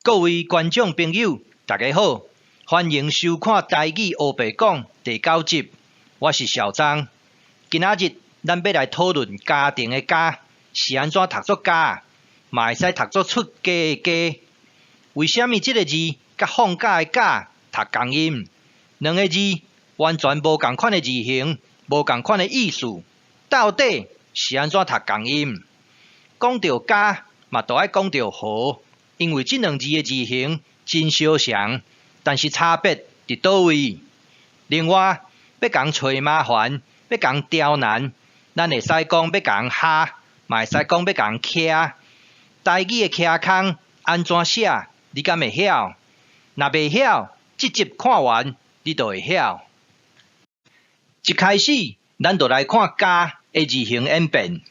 各位观众朋友，大家好，欢迎收看台语黑白讲第9集。我是小张。今仔日咱要来讨论家庭的家是安怎读作家，嘛会使读作出家的家。为什么这个字甲放假的假读同音？两个字完全无同款的字形，无同款的意思，到底是安怎读同音？讲到家，嘛都爱讲到和，因为这两字的字形真相像，但是差别伫倒位？另外，要讲找麻烦，要讲刁难，咱会使讲要讲下，嘛会使讲要讲徛。台语的徛空安怎写？你敢会晓？若袂晓，这集看完你就会晓。一开始，咱就来看家的字形演变。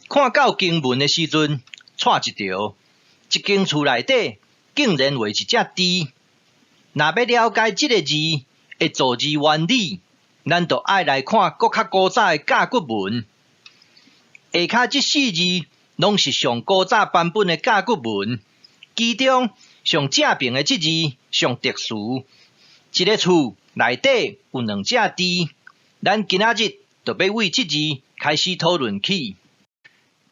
看到经文的时阵，错一条，一间厝内底竟然画一只猪。若要了解这个字的造字原理，咱就爱来看搁较古早的甲骨文。下骹这4字拢是上古早版本的甲骨文，其中上正平的这字上特殊。一个厝内底有2只猪，咱今仔日就要为这字开始讨论起。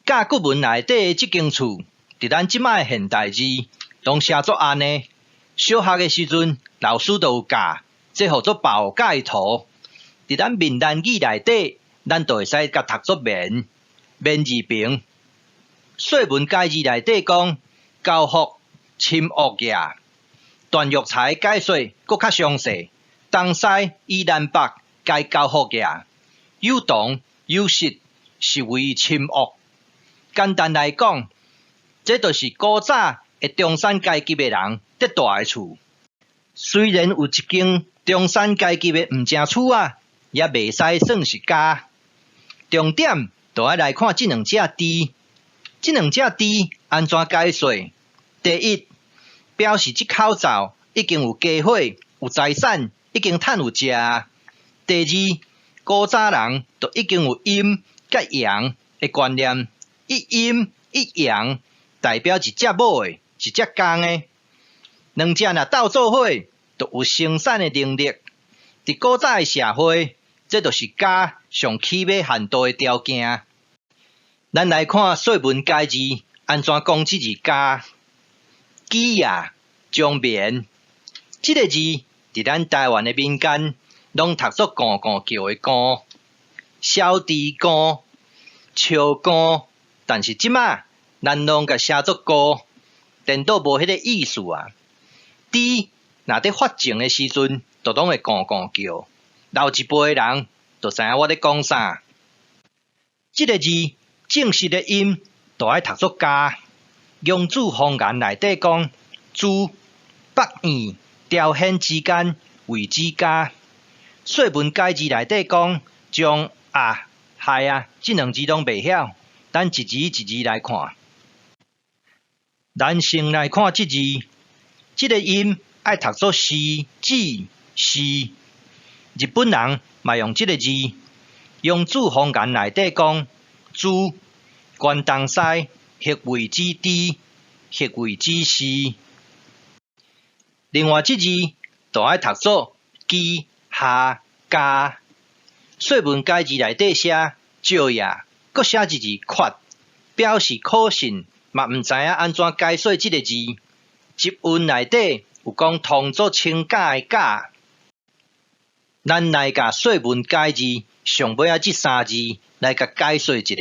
甲骨文内底的这间厝，伫咱即摆现代字拢写作安尼。小学的时阵，老师都有教，这叫做宝盖头。伫咱闽南语内底，咱就会使甲读作面，面字旁。说文解字内底讲，交福侵恶夜。段玉裁解说搁较详细，东西以南北皆交福夜，有同有失，是为侵恶。简单来讲，这就是古早的中产阶级的人得住的厝。虽然有一间中产阶级的毋正厝啊，也袂使算是家。重点就要来看这2只猪。这2只猪安怎解说？第一，表示这口罩已经有家伙，有财产，已经趁有食。第二，古早人就已经有阴甲阳的观念。一阴一阳代表一只母的，一只公的。2只若斗做伙，就有生产的能力。伫古早的社会，这就是家上起码限度的条件。咱来看说文解字安怎讲这字家。鸡呀，将眠。这个字伫咱台湾的民间，拢读作咕咕叫的咕，小猪咕，笑咕。但是即马咱拢甲写作咕，颠倒无迄个意思啊。猪若伫发情的时阵，就拢会咕咕叫。老一辈的人就知影我咧讲啥。这个字正式的音就爱读作家。用字方言内底讲，猪北燕朝鲜之间为之家。说文解字内底讲，将害啊，这2字拢袂晓。咱一字一字来看。咱先来看这字，这个音爱读作是、字、是。日本人嘛用这个字，用字方言内底讲，猪关东西迄为之猪，迄为之是。另外这字就爱读作鸡、下、家。说文解字内底写少爷。搁写一字缺，表示可信，嘛毋知影安怎解说这个字。集韵内底有讲同作亲家的家。咱来甲说文解字上尾这3字来甲解说一下。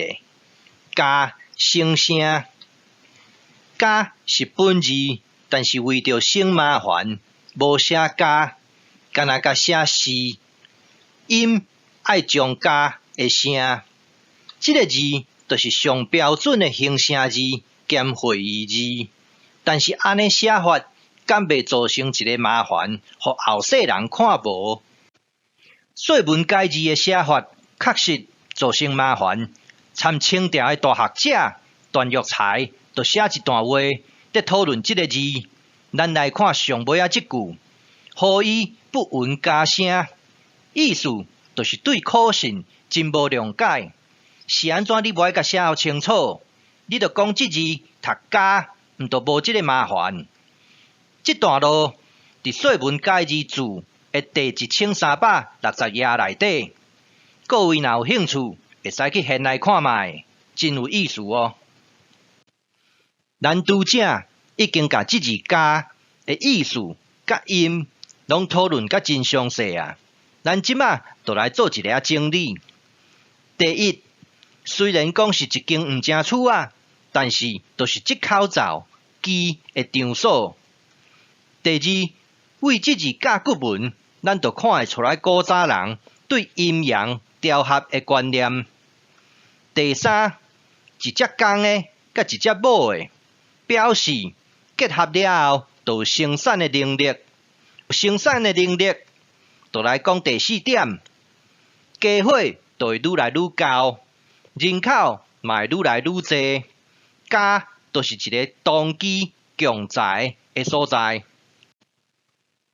家生声，家是本字，但是为着省麻烦，无写家，干那甲写是。音爱将家的声。这个字就是上标准的形声字兼会意字，但是安尼写法，敢袂造成一个麻烦，互后世人看无？说文解字的写法确实造成麻烦。参清朝的大学者段玉裁就写一段话，在讨论这个字。咱来看上尾这句：何以不闻家声？意思就是对可信真无谅解。是安怎？你无爱甲写清楚，你着讲这字读家，毋就无即个麻烦。这段路伫说文解字字的第1360页内底，各位若有兴趣，会使去现来看卖，真有意思哦。咱拄则已经甲这字家的意思甲音拢讨论甲真详细啊。咱即马就来做一个整理。第一，虽然讲是一间毋正厝啊，但是都是即口罩机的场所。第二，为即字甲骨文，咱就看会出来古早人对阴阳调合的观念。第三，一只公的甲一只母的，表示结合了后就有生产的能力。生产的能力，就来讲第四点，家伙就会愈来愈高，人口嘛会愈来愈济，家就是一个当机强财的所在。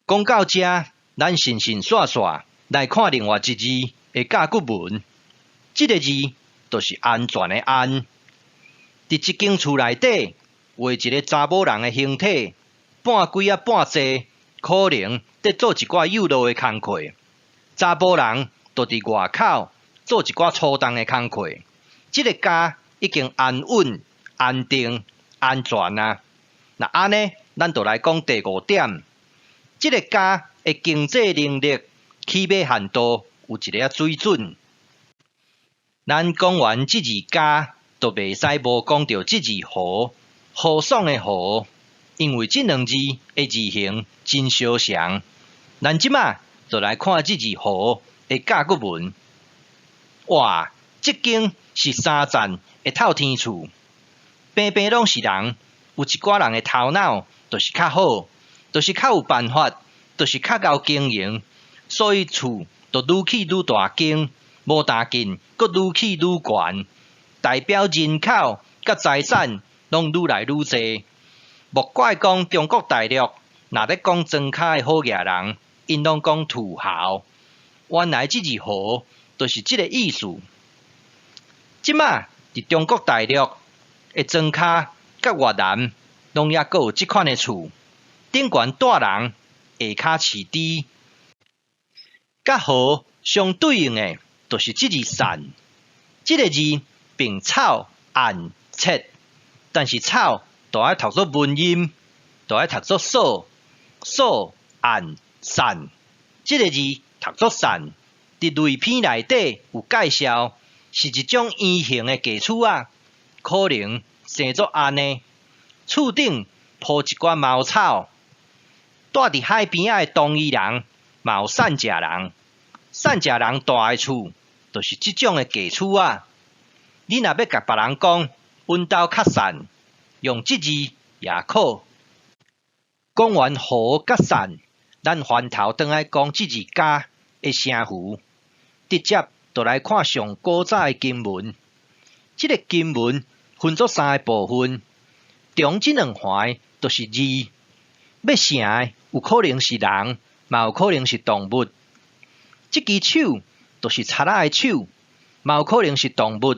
讲到这，咱顺顺煞煞来看另外一字的甲骨文，这个字就是安全的安。伫一间厝内底画一个查某人的形体，半跪啊半坐，可能在做一寡幼劳的工课。查甫人就伫外口做一寡粗重的工课。这个家已经安稳、安定、安全啊。那安尼，咱就来讲第五点。这个家的经济能力起码限度有一个水准。咱讲完这字家，就袂使无讲到这字和，和爽的和，因为这两字的字形真相像。咱即马就来看这字和的甲骨文。哇，这间是三层的透天厝，平平拢是人，有一寡人的头脑就是较好。就是较有办法，就是较会经营，所以厝就愈起愈大间，无大间，阁愈起愈悬，代表人口甲财产拢愈来愈济。莫怪讲中国大陆若咧讲庄脚的好野人，因拢讲土豪。原来这字豪就是这个意思。即马伫中国大陆的庄脚甲越南，拢也阁有即款的厝。顶悬大人，下骹饲猪，甲和相对应的，就是这字善。这个字并草暗切，但是草就爱读作文音，就爱读作扫暗善。这个字读作善，伫类篇内底有介绍，是一种圆形的家厝啊，可能生作安尼，厝顶铺一寡茅草。住伫海边仔的东夷人，嘛有善食人。善食人住的厝，就是即种的家厝啊。你若要甲别人讲，阮兜较善，用即字也可。讲完和甲善，咱翻头转来讲即字家的声符，直接就来看上古早的经文。即个经文分作三个部分，中即两环就是字。要成的有可能是人，嘛有可能是动物。这支手就是贼仔的手，嘛有可能是动物。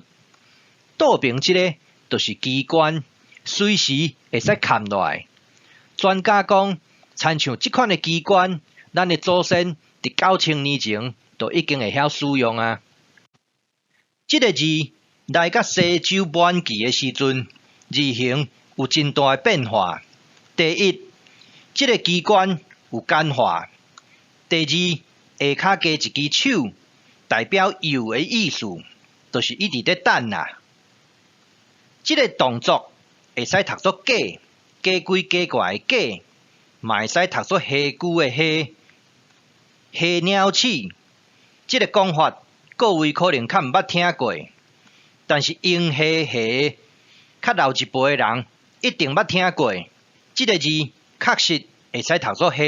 倒边这个就是机关，随时会使砍落来。专家讲，参像这款的机关，咱的祖先伫9000年前就已经会晓使用啊。这个字来到西周晚期的时阵，字形有真大的变化。第一，这个机关有简化。第二，下骹加一支手，代表游的意思，就是一直在等啊。这个动作会使读作假，假鬼假怪的假，嘛会使读作虾龟的虾，虾鸟鼠。这个讲法，各位可能较毋捌听过，但是用虾虾，较老一辈的人一定捌听过。这个字确实会使读作虾。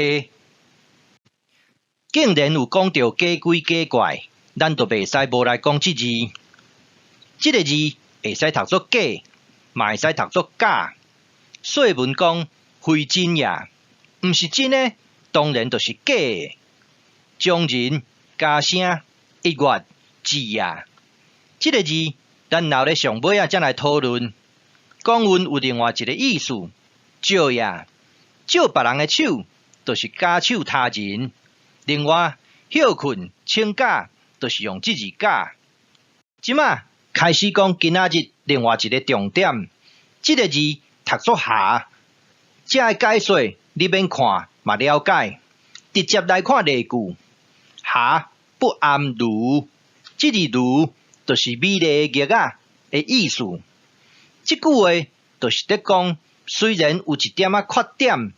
竟然有讲到假鬼假怪，咱就袂使无来讲这字。这个字会使读作假，嘛会使读作假。说文讲非真呀，毋是真的，当然就是假的。将人加声一月字呀，这个字咱留咧上尾啊才来讨论。讲文有另外一个意思，少呀，借别人的手，就是假手他人。另外，休困请假，就是用这字假。即马开始讲今仔日另外一个重点，这个字读作下，这个解说你免看嘛了解，直接来看例句。下不安如，这字如就是美丽的玉仔的意思。这句话就是在讲，虽然有一点仔缺点，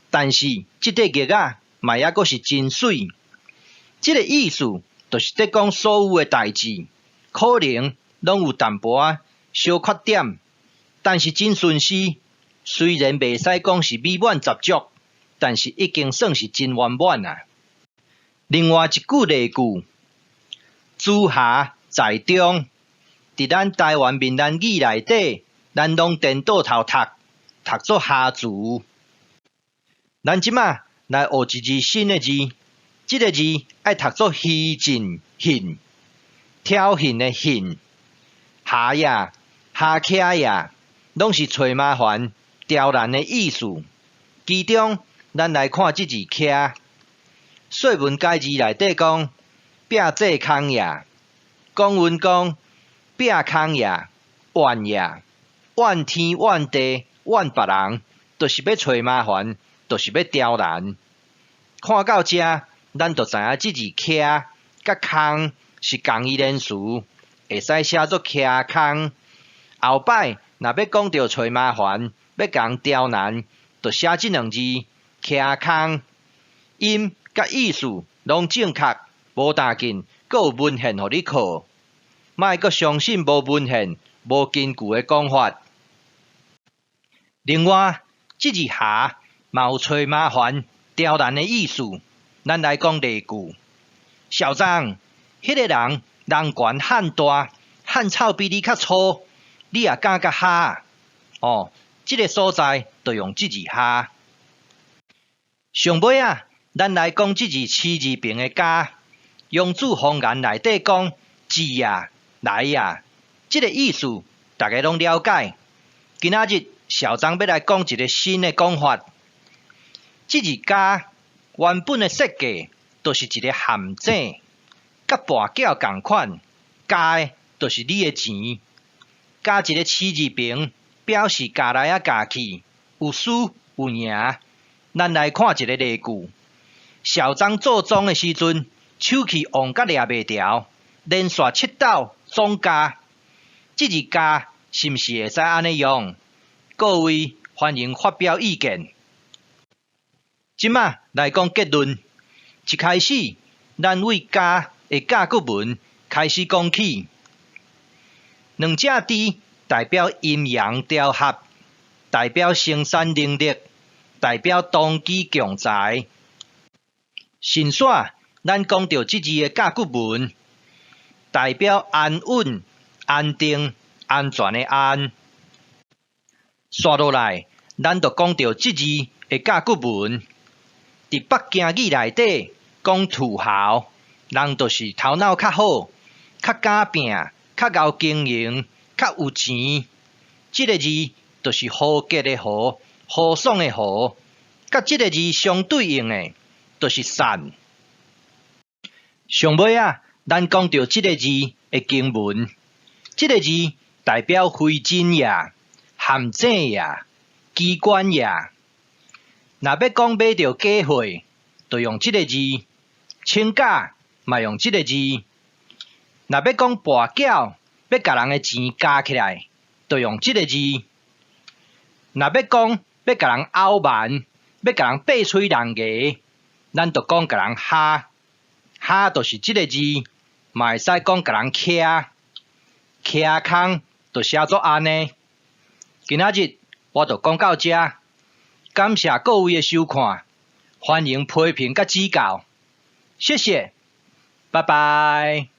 但是这块玉仔嘛也阁是真水。这个意思就是在讲所有的代志，可能拢有淡薄仔小缺点，但是真顺时，虽然袂使讲是美满十足，但是已经算是真圆满啊。另外一句例句，诸下在中，伫咱台湾闽南语内底，咱拢颠倒头读作下注。咱即马来学一字新的字，这个字爱读作虚尽恨，挑衅的恨，下呀、下徛呀，拢是找麻烦、刁难的意思。其中，咱来看这字徛。说文解字内底讲，壁这空呀，讲文讲，壁空呀，怨呀，怨天怨地怨别人，就是要找麻烦，就是要刁难。看到这，咱就知影这字徛甲空是同义人词，会使写作徛空。后摆若要讲到找麻烦，要甲人刁难，就写这两字徛空。音甲意思拢正确，无大紧，阁有文献互你考。莫阁相信无文献、无根据的讲法。另外，这字下嘛有找麻烦、刁难的意思。咱来讲例句：小张，迄个人悬汉大，汉草比你较粗，你也敢甲下？哦，这个所在就用这字下。上尾啊，咱来讲这字七字边的家，用字方言内底讲至呀、来呀，这个意思大家拢了解。今仔日小张要来讲一个新的讲法，这字家原本的设计就是一个陷阱，甲跋筊同款，加的就是你的钱，加一个七字边，表示加来啊加去，有输有赢。咱来看一个例句。小张做庄的时阵，手气旺甲抓袂牢，连续7斗总加。这字加是毋是会使安尼用？各位欢迎发表意见。即马来讲结论。一开始，咱为加的甲骨文开始讲起。两只字代表阴阳调合，代表生产能力，代表当机强才。神煞，咱讲到这字的甲骨文，代表安稳、安定、安全的安。刷落来，咱就讲到这字的甲骨文，伫北京语内底讲土豪，人就是头脑较好、较敢拼、较会经营、较有钱。这个字就是和谐的和、和爽的和，甲这个字相对应的。就是善。上尾啊，咱讲到这个字的经文，这个字代表非真呀、陷阱呀、机关呀。若要讲买到假货，就用这个字；请假嘛用这个字。若要讲跋筊，要甲人的钱加起来，就用这个字。若要讲要甲人拗慢，要甲人掰嘴人牙。咱就讲甲人下，下就是这个字，嘛会使讲甲人徛，徛空就写作安尼。今仔日我就讲到这，感谢各位的收看，欢迎批评甲指教，谢谢，拜拜。